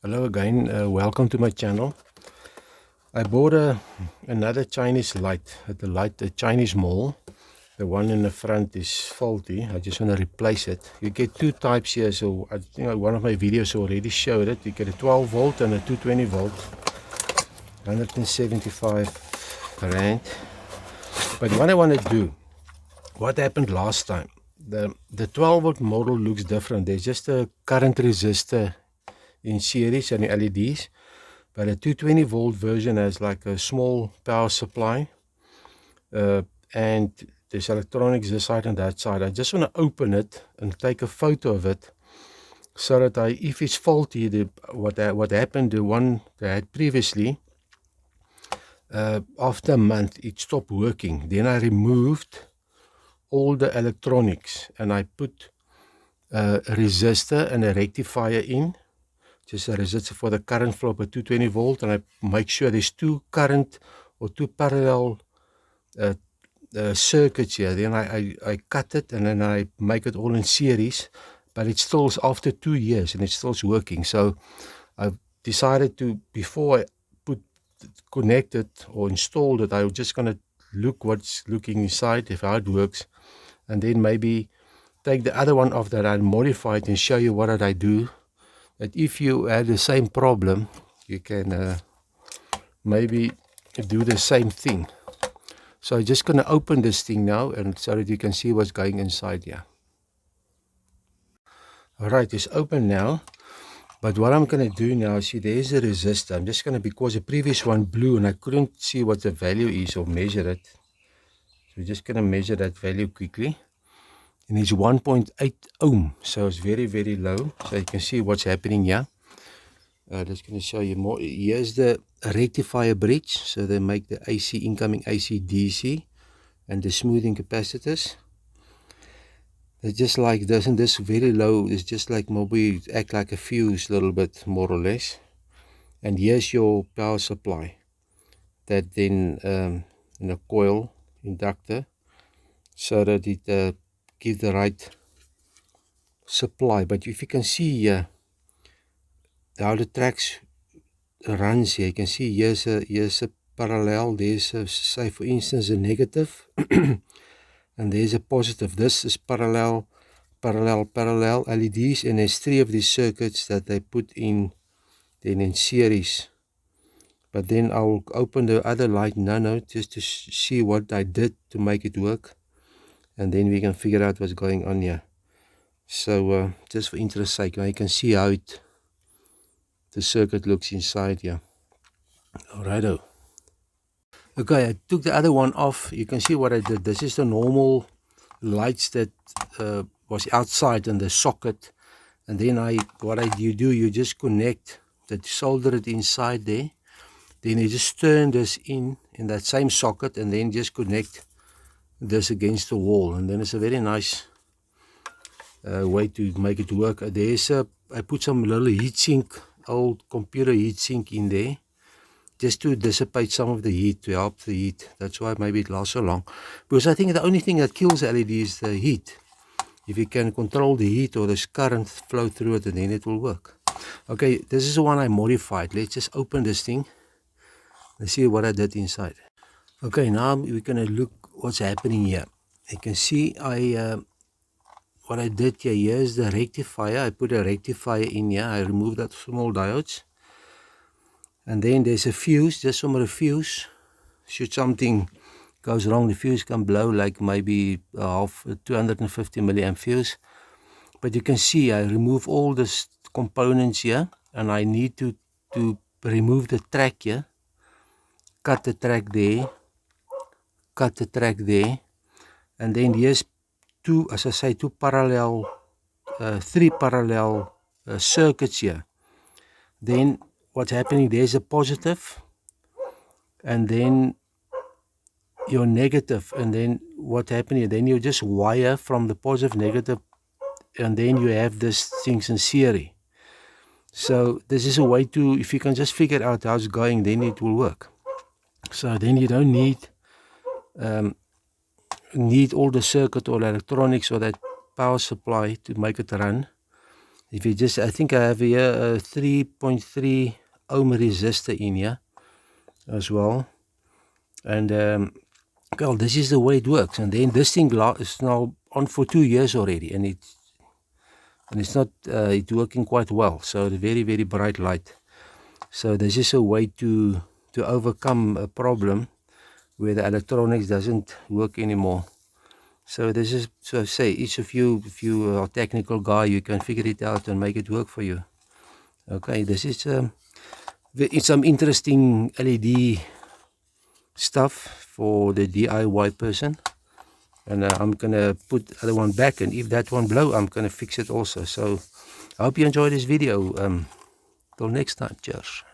Hello again, welcome to my channel. I bought another Chinese light at the Chinese mall. The one in the front is faulty. I just want to replace it. You get two types here, so I think one of my videos already showed it. You get a 12 volt and a 220 volt, 175 rand. But what I want to do, what happened last time, the 12 volt model looks different. There's just a current resistor in series and the LEDs, but a 220 volt version has like a small power supply, and there's electronics this side and that side. I just want to open it and take a photo of it so that if it's faulty, what happened, the one that I had previously, after a month it stopped working. Then I removed all the electronics and I put a resistor and a rectifier in, just a resistor for the current flow of a 220 volt, and I make sure there's two current or two parallel circuits here. Then I cut it and then I make it all in series, but it still, after 2 years, and it's still working. So I've decided to, before I connect it or installed it, I'm just going to look what's looking inside, if how it works, and then maybe take the other one off that I modified and show you what did I do. That if you had the same problem, you can maybe do the same thing. So I'm just going to open this thing now, and so that you can see what's going inside here. Alright, it's open now. But what I'm going to do now, see, there's a resistor. I'm just going to, because the previous one blew and I couldn't see what the value is or measure it. So we're just going to measure that value quickly. And it's 1.8 ohm, so it's very, very low. So you can see what's happening here. Just going to show you more. Here's the rectifier bridge. So they make the AC, incoming AC, DC, and the smoothing capacitors. They're just like this, and this very low is just like maybe act like a fuse a little bit, more or less. And here's your power supply. That then in a coil inductor, so that it give the right supply. But if you can see here how the tracks runs here, you can see here's a parallel, there's a, say for instance, a negative and there's a positive. This is parallel LEDs, and there's 3 of these circuits that they put in then in series. But then I'll open the other light now just to see what I did to make it work, and then we can figure out what's going on here. So just for interest sake, you can see how the circuit looks inside here. Alrighto. Okay, I took the other one off. You can see what I did. This is the normal lights that was outside in the socket, and then you do, you just connect that, solder it inside there. Then you just turn this in that same socket, and then just connect this against the wall, and then it's a very nice way to make it work. I put some little heatsink, old computer heatsink in there, just to dissipate some of the heat, to help the heat. That's why maybe it lasts so long, because I think the only thing that kills the LED is the heat. If you can control the heat or this current flow through it, and then it will work. Okay, this is the one I modified. Let's just open this thing and see what I did inside. Okay, now we're going to look what's happening here. You can see what I did here. Here's the rectifier. I put a rectifier in here. I removed that small diodes. And then there's a fuse, just from a fuse. Should something goes wrong, the fuse can blow, like maybe a 250 milliamp fuse. But you can see I remove all these components here, and I need to remove the track here. Cut the track there, cut the track there, and then here's two, as I say, two parallel, 3 parallel circuits here. Then what's happening, there's a positive, and then your negative, and then what's happening, then you just wire from the positive, negative, and then you have these things in series. So this is a way to, if you can just figure out how it's going, then it will work. So then you don't need all the circuit or electronics or that power supply to make it run. If you just, I think I have here a 3.3 ohm resistor in here as well. And well, this is the way it works. And then this thing is now on for 2 years already, and it's not it's working quite well. So it's very, very bright light. So this is a way to overcome a problem where the electronics doesn't work anymore. So this is, so say, each of you, if you are a technical guy, you can figure it out and make it work for you. Okay, this is it's some interesting LED stuff for the DIY person. And I'm gonna put the other one back, and if that one blow, I'm gonna fix it also. So I hope you enjoyed this video. Till next time, cheers.